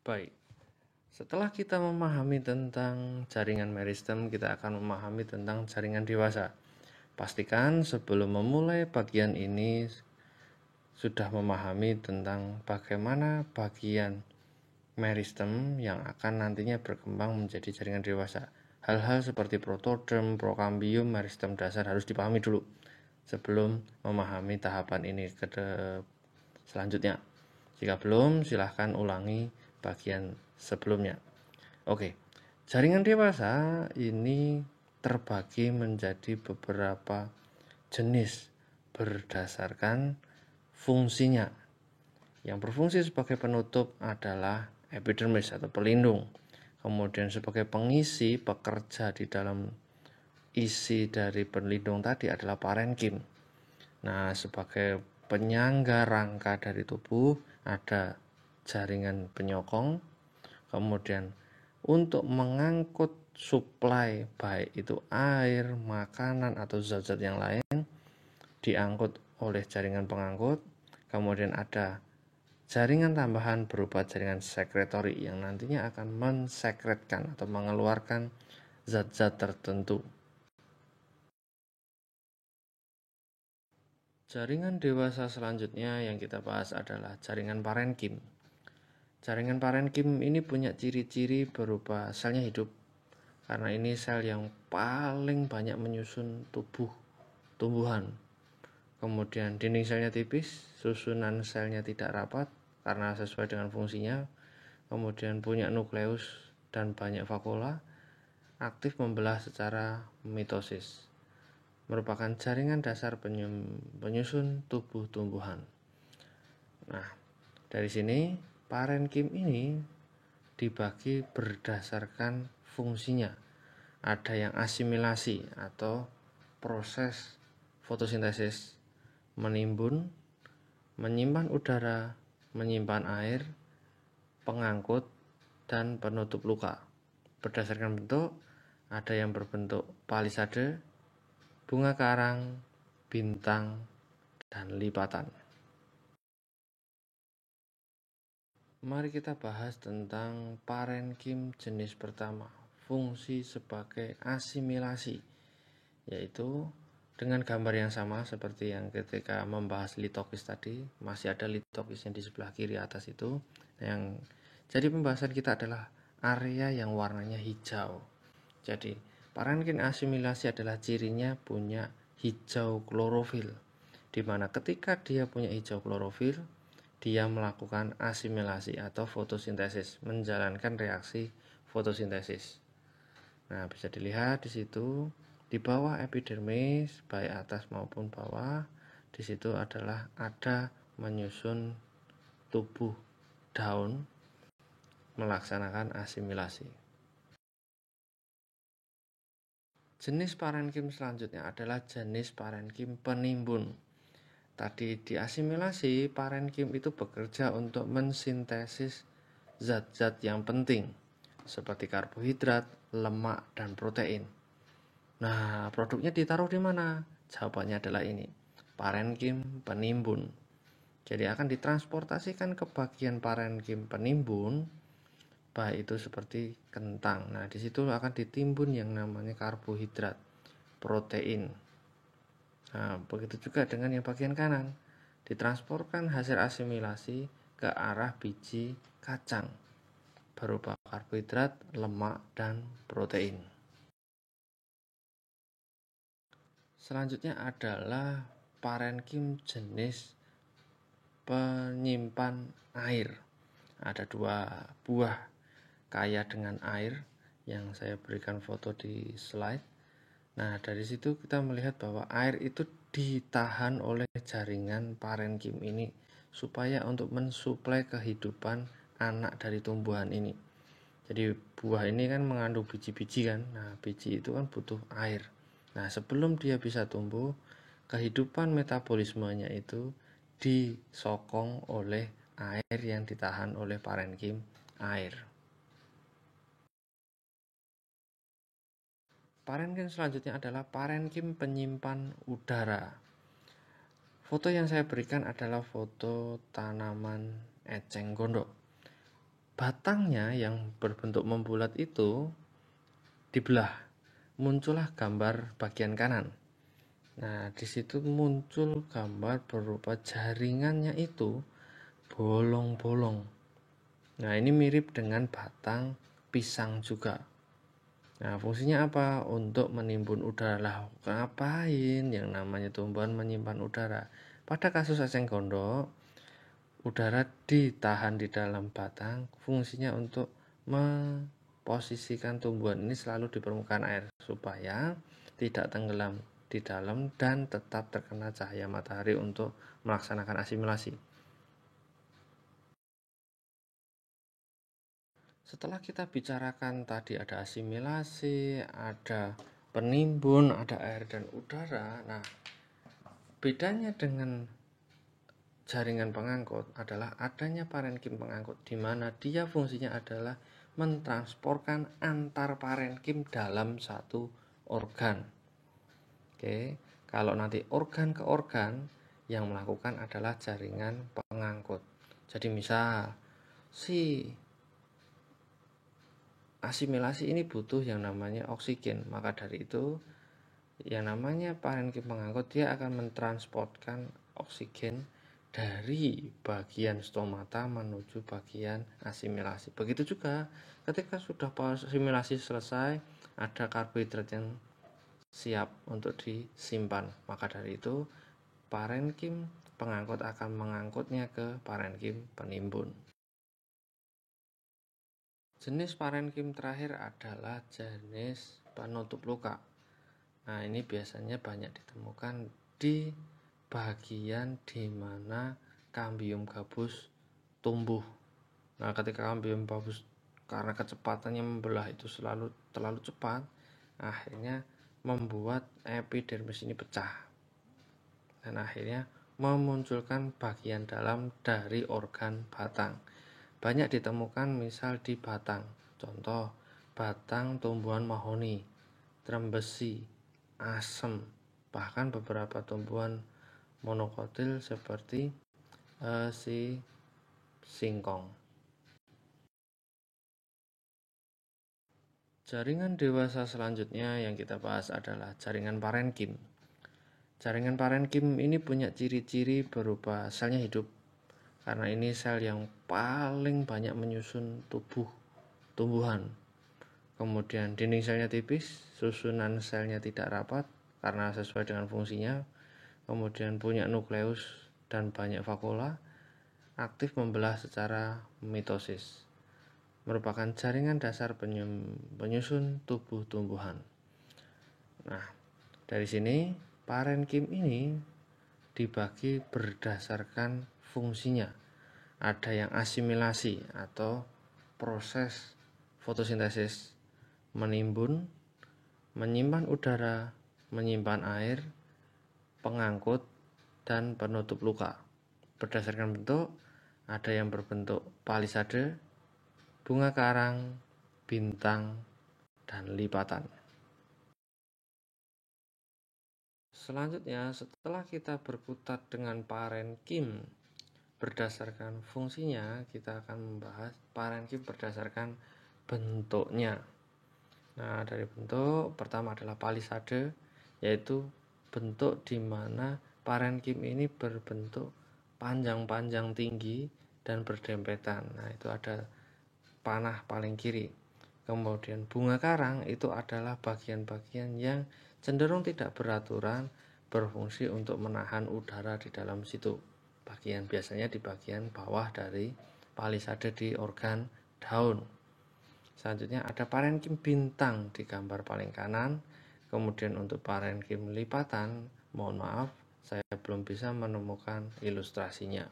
Baik, setelah kita memahami tentang jaringan meristem, kita akan memahami tentang jaringan dewasa. Pastikan sebelum memulai bagian ini sudah memahami tentang bagaimana bagian meristem yang akan nantinya berkembang menjadi jaringan dewasa. Hal-hal seperti protoderm, prokambium, meristem dasar harus dipahami dulu sebelum memahami tahapan ini selanjutnya. Jika belum, silahkan ulangi bagian sebelumnya. Oke, jaringan dewasa ini terbagi menjadi beberapa jenis berdasarkan fungsinya. Yang berfungsi sebagai penutup adalah epidermis atau pelindung. Kemudian sebagai pengisi pekerja di dalam isi dari pelindung tadi adalah parenkim. Nah, sebagai penyangga rangka dari tubuh ada jaringan penyokong. Kemudian untuk mengangkut suplai baik itu air, makanan atau zat-zat yang lain diangkut oleh jaringan pengangkut. Kemudian ada jaringan tambahan berupa jaringan sekretori yang nantinya akan mensekretkan atau mengeluarkan zat-zat tertentu. Jaringan dewasa selanjutnya yang kita bahas adalah jaringan parenkim. Jaringan parenkim ini punya ciri-ciri berupa selnya hidup, karena ini sel yang paling banyak menyusun tumbuhan. Kemudian dinding selnya tipis, susunan selnya tidak rapat karena sesuai dengan fungsinya. Kemudian punya nukleus dan banyak vakula, aktif membelah secara mitosis. Merupakan jaringan dasar penyusun tubuh tumbuhan. Nah, dari sini parenkim ini dibagi berdasarkan fungsinya. Ada yang asimilasi atau proses fotosintesis, menimbun, menyimpan udara, menyimpan air, pengangkut, dan penutup luka. Berdasarkan bentuk, ada yang berbentuk palisade, bunga karang, bintang, dan lipatan. Mari kita bahas tentang parenkim jenis pertama, fungsi sebagai asimilasi, yaitu dengan gambar yang sama seperti yang ketika membahas litokis tadi, masih ada litokisnya di sebelah kiri atas itu. Jadi pembahasan kita adalah area yang warnanya hijau. Jadi parenkim asimilasi adalah cirinya punya hijau klorofil, di mana ketika dia punya hijau klorofil, dia melakukan asimilasi atau fotosintesis, menjalankan reaksi fotosintesis. Nah, bisa dilihat di situ di bawah epidermis, baik atas maupun bawah, di situ adalah ada menyusun tubuh daun melaksanakan asimilasi. Jenis parenkim selanjutnya adalah jenis parenkim penimbun. Tadi di asimilasi, parenkim itu bekerja untuk mensintesis zat-zat yang penting seperti karbohidrat, lemak, dan protein. Nah, produknya ditaruh di mana? Jawabannya adalah ini, parenkim penimbun. Jadi akan ditransportasikan ke bagian parenkim penimbun, baik itu seperti kentang. Nah, di situ akan ditimbun yang namanya karbohidrat, protein. Nah, begitu juga dengan yang bagian kanan, ditransportkan hasil asimilasi ke arah biji kacang berupa karbohidrat, lemak, dan protein. Selanjutnya adalah parenkim jenis penyimpan air. Ada 2 buah kaya dengan air yang saya berikan foto di slide. Nah, dari situ kita melihat bahwa air itu ditahan oleh jaringan parenkim ini supaya untuk mensuplai kehidupan anak dari tumbuhan ini. Jadi buah ini kan mengandung biji-biji kan. Nah, biji itu kan butuh air. Nah, sebelum dia bisa tumbuh, kehidupan metabolismenya itu disokong oleh air yang ditahan oleh parenkim air. Parenkim selanjutnya adalah parenkim penyimpan udara. Foto yang saya berikan adalah foto tanaman eceng gondok. batangnya yang berbentuk membulat itu dibelah, muncullah gambar bagian kanan. Nah, di situ muncul gambar berupa jaringannya itu bolong-bolong. Nah, ini mirip dengan batang pisang juga. Nah, fungsinya apa? Untuk menimbun udara. Lah, ngapain yang namanya tumbuhan menyimpan udara? Pada kasus eceng gondok, udara ditahan di dalam batang, fungsinya untuk memposisikan tumbuhan ini selalu di permukaan air supaya tidak tenggelam di dalam dan tetap terkena cahaya matahari untuk melaksanakan asimilasi. Setelah kita bicarakan tadi ada asimilasi, ada penimbun, ada air dan udara. Nah, bedanya dengan jaringan pengangkut adalah adanya parenkim pengangkut, di mana dia fungsinya adalah mentransportkan antar parenkim dalam satu organ. Oke, kalau nanti organ ke organ yang melakukan adalah jaringan pengangkut. Jadi misal si asimilasi ini butuh yang namanya oksigen, maka dari itu yang namanya parenkim pengangkut dia akan mentransportkan oksigen dari bagian stomata menuju bagian asimilasi. Begitu juga ketika sudah asimilasi selesai, ada karbohidrat yang siap untuk disimpan. Maka dari itu parenkim pengangkut akan mengangkutnya ke parenkim penimbun. Jenis parenkim terakhir adalah jenis penutup luka. Nah, ini biasanya banyak ditemukan di bagian di mana cambium gabus tumbuh. Nah, ketika cambium gabus karena kecepatannya membelah itu terlalu cepat, akhirnya membuat epidermis ini pecah dan akhirnya memunculkan bagian dalam dari organ batang. Banyak ditemukan misal di batang, contoh batang tumbuhan mahoni, trembesi, asem, bahkan beberapa tumbuhan monokotil seperti si singkong. Jaringan dewasa selanjutnya yang kita bahas adalah jaringan parenkim. Jaringan parenkim ini punya ciri-ciri berupa selnya hidup, karena ini sel yang paling banyak menyusun tumbuhan. Kemudian dinding selnya tipis, susunan selnya tidak rapat karena sesuai dengan fungsinya. Kemudian punya nukleus dan banyak vakula, aktif membelah secara mitosis. Merupakan jaringan dasar penyusun tubuh tumbuhan. Nah, dari sini parenkim ini dibagi berdasarkan fungsinya. Ada yang asimilasi atau proses fotosintesis, menimbun, menyimpan udara, menyimpan air, pengangkut, dan penutup luka. Berdasarkan bentuk, ada yang berbentuk palisade, bunga karang, bintang, dan lipatan. Selanjutnya, setelah kita berkutat dengan parenkim berdasarkan fungsinya, kita akan membahas parenkim berdasarkan bentuknya. Nah, dari bentuk pertama adalah palisade, yaitu bentuk di mana parenkim ini berbentuk panjang-panjang tinggi dan berdempetan. Nah, itu ada panah paling kiri. Kemudian bunga karang itu adalah bagian-bagian yang cenderung tidak beraturan, berfungsi untuk menahan udara di dalam situ. Biasanya di bagian bawah dari palisade di organ daun. Selanjutnya ada parenkim bintang di gambar paling kanan. Kemudian untuk parenkim lipatan, mohon maaf, saya belum bisa menemukan ilustrasinya.